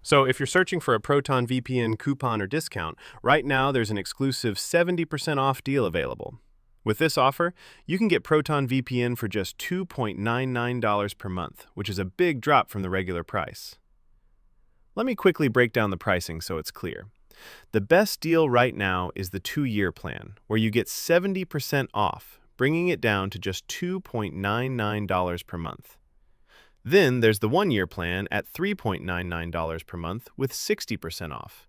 So if you're searching for a Proton VPN coupon or discount, right now there's an exclusive 70% off deal available. With this offer, you can get Proton VPN for just $2.99 per month, which is a big drop from the regular price. Let me quickly break down the pricing so it's clear. The best deal right now is the 2-year plan, where you get 70% off, bringing it down to just $2.99 per month. Then there's the 1-year plan at $3.99 per month with 60% off.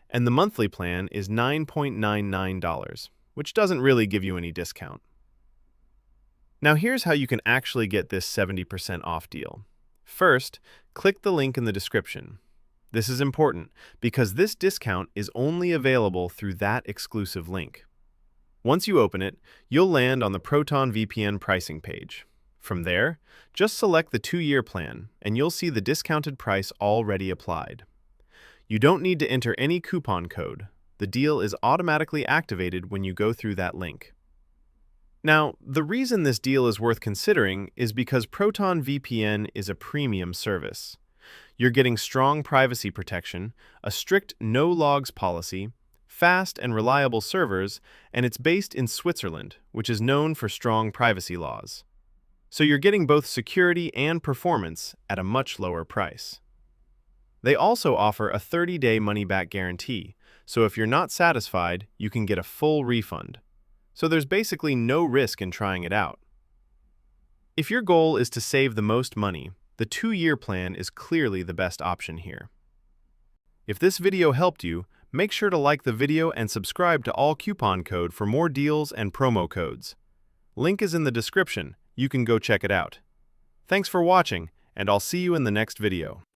And the monthly plan is $9.99, which doesn't really give you any discount. Now here's how you can actually get this 70% off deal. First, click the link in the description. This is important because this discount is only available through that exclusive link. Once you open it, you'll land on the Proton VPN pricing page. From there, just select the 2-year plan, and you'll see the discounted price already applied. You don't need to enter any coupon code. The deal is automatically activated when you go through that link. Now, the reason this deal is worth considering is because Proton VPN is a premium service. You're getting strong privacy protection, a strict no-logs policy, fast and reliable servers, and it's based in Switzerland, which is known for strong privacy laws. So you're getting both security and performance at a much lower price. They also offer a 30-day money-back guarantee, so if you're not satisfied, you can get a full refund. So there's basically no risk in trying it out. If your goal is to save the most money, the 2-year plan is clearly the best option here. If this video helped you, make sure to like the video and subscribe to All Coupon Code for more deals and promo codes. Link is in the description. You can go check it out. Thanks for watching, and I'll see you in the next video.